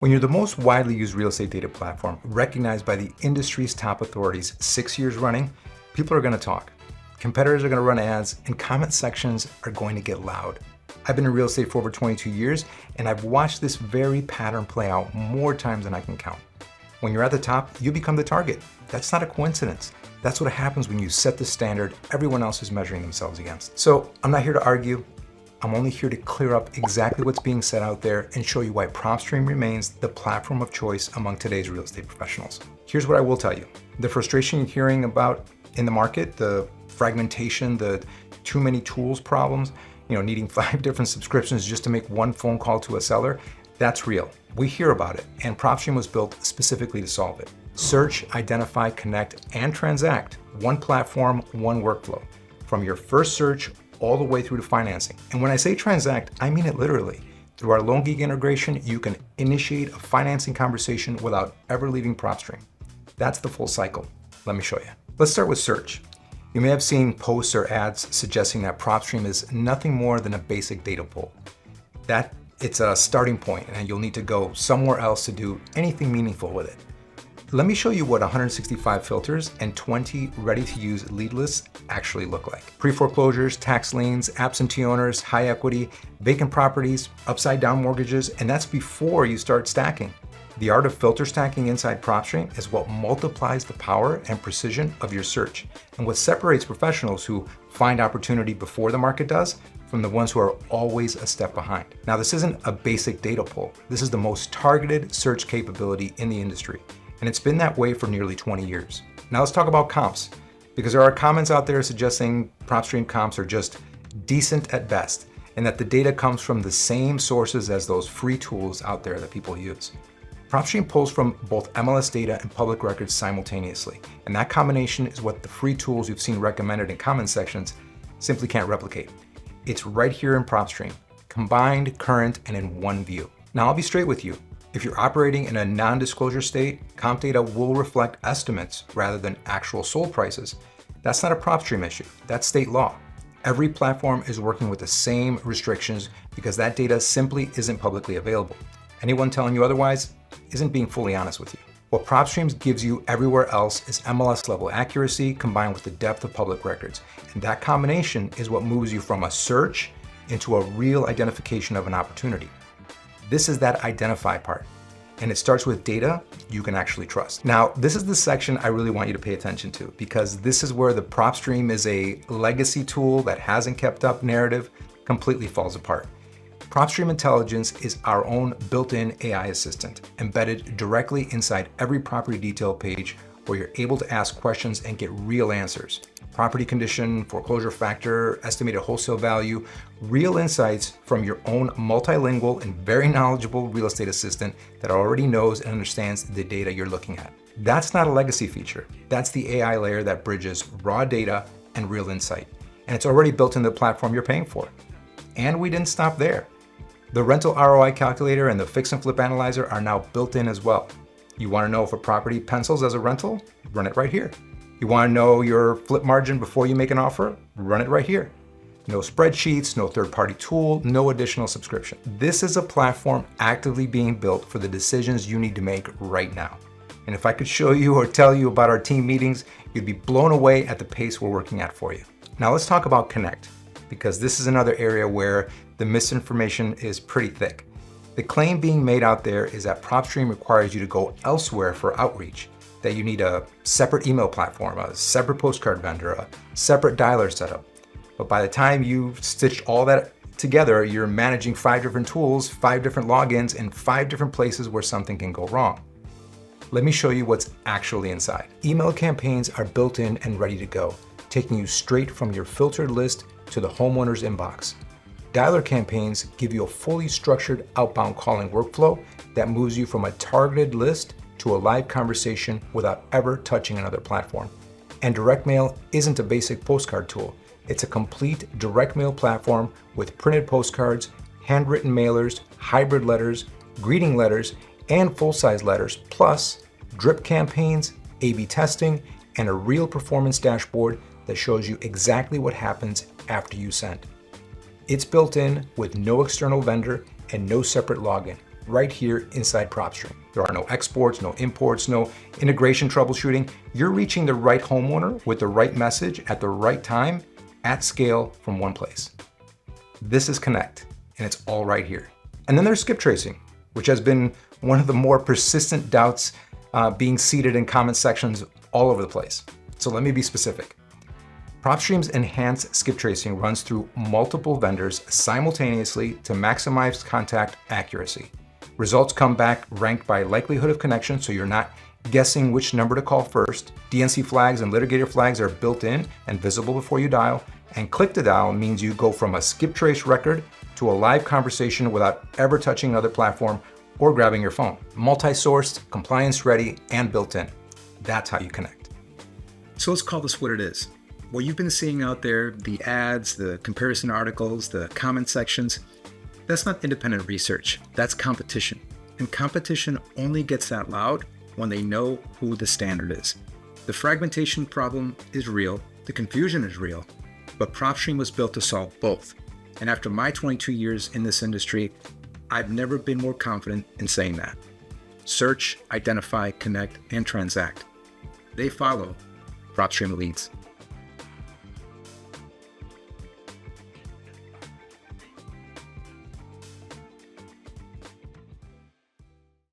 When you're the most widely used real estate data platform, recognized by the industry's top authorities 6 years running, people are going to talk. Competitors are going to run ads, and comment sections are going to get loud. I've been in real estate for over 22 years, and I've watched this very pattern play out more times than I can count. When you're at the top, you become the target. That's not a coincidence. That's what happens when you set the standard everyone else is measuring themselves against. So I'm not here to argue. I'm only here to clear up exactly what's being said out there and show you why PropStream remains the platform of choice among today's real estate professionals. Here's what I will tell you. The frustration you're hearing about in the market, the fragmentation, the too many tools problems, needing 5 different subscriptions just to make one phone call to a seller, that's real. We hear about it, and PropStream was built specifically to solve it. Search, identify, connect, and transact. One platform, one workflow. From your first search all the way through to financing. And when I say transact, I mean it literally. Through our Loan Geek integration, you can initiate a financing conversation without ever leaving PropStream. That's the full cycle. Let me show you. Let's start with search. You may have seen posts or ads suggesting that PropStream is nothing more than a basic data pool. That it's a starting point, and you'll need to go somewhere else to do anything meaningful with it. Let me show you what 165 filters and 20 ready-to-use lead lists actually look like. Pre-foreclosures, tax liens, absentee owners, high equity, vacant properties, upside-down mortgages, and that's before you start stacking. The art of filter stacking inside PropStream is what multiplies the power and precision of your search, and what separates professionals who find opportunity before the market does from the ones who are always a step behind. Now, this isn't a basic data pull. This is the most targeted search capability in the industry. And it's been that way for nearly 20 years. Now let's talk about comps, because there are comments out there suggesting PropStream comps are just decent at best, and that the data comes from the same sources as those free tools out there that people use. PropStream pulls from both MLS data and public records simultaneously, and that combination is what the free tools you've seen recommended in comment sections simply can't replicate. It's right here in PropStream, combined, current, and in one view. Now I'll be straight with you. If you're operating in a non-disclosure state, comp data will reflect estimates rather than actual sold prices. That's not a PropStream issue. That's state law. Every platform is working with the same restrictions because that data simply isn't publicly available. Anyone telling you otherwise isn't being fully honest with you. What PropStream gives you everywhere else is MLS level accuracy combined with the depth of public records. And that combination is what moves you from a search into a real identification of an opportunity. This is that identify part, and it starts with data you can actually trust. Now, this is the section I really want you to pay attention to, because this is where the PropStream is a legacy tool that hasn't kept up narrative completely falls apart. PropStream Intelligence is our own built-in AI assistant, embedded directly inside every property detail page where you're able to ask questions and get real answers. Property condition, foreclosure factor, estimated wholesale value, real insights from your own multilingual and very knowledgeable real estate assistant that already knows and understands the data you're looking at. That's not a legacy feature. That's the AI layer that bridges raw data and real insight. And it's already built into the platform you're paying for. And we didn't stop there. The rental ROI calculator and the fix and flip analyzer are now built in as well. You want to know if a property pencils as a rental? Run it right here. You want to know your flip margin before you make an offer? Run it right here. No spreadsheets, no third-party tool, no additional subscription. This is a platform actively being built for the decisions you need to make right now. And if I could show you or tell you about our team meetings, you'd be blown away at the pace we're working at for you. Now let's talk about Connect, because this is another area where the misinformation is pretty thick. The claim being made out there is that PropStream requires you to go elsewhere for outreach, that you need a separate email platform, a separate postcard vendor, a separate dialer setup. But by the time you've stitched all that together, you're managing 5 different tools, 5 different logins, and 5 different places where something can go wrong. Let me show you what's actually inside. Email campaigns are built in and ready to go, taking you straight from your filtered list to the homeowner's inbox. Dialer campaigns give you a fully structured outbound calling workflow that moves you from a targeted list to a live conversation without ever touching another platform. And direct mail isn't a basic postcard tool. It's a complete direct mail platform with printed postcards, handwritten mailers, hybrid letters, greeting letters, and full-size letters, plus drip campaigns, A/B testing, and a real performance dashboard that shows you exactly what happens after you send. It's built in with no external vendor and no separate login, right here inside PropStream. There are no exports, no imports, no integration troubleshooting. You're reaching the right homeowner with the right message at the right time at scale from one place. This is Connect, and it's all right here. And then there's skip tracing, which has been one of the more persistent doubts being seeded in comment sections all over the place. So let me be specific. PropStream's enhanced skip tracing runs through multiple vendors simultaneously to maximize contact accuracy. Results come back ranked by likelihood of connection, so you're not guessing which number to call first. DNC flags and litigator flags are built in and visible before you dial. And click to dial means you go from a skip trace record to a live conversation without ever touching another platform or grabbing your phone. Multi-sourced, compliance ready, and built in. That's how you connect. So let's call this what it is. What you've been seeing out there, the ads, the comparison articles, the comment sections, that's not independent research. That's competition. And competition only gets that loud when they know who the standard is. The fragmentation problem is real. The confusion is real. But PropStream was built to solve both. And after my 22 years in this industry, I've never been more confident in saying that. Search, identify, connect, and transact. They follow. PropStream leads.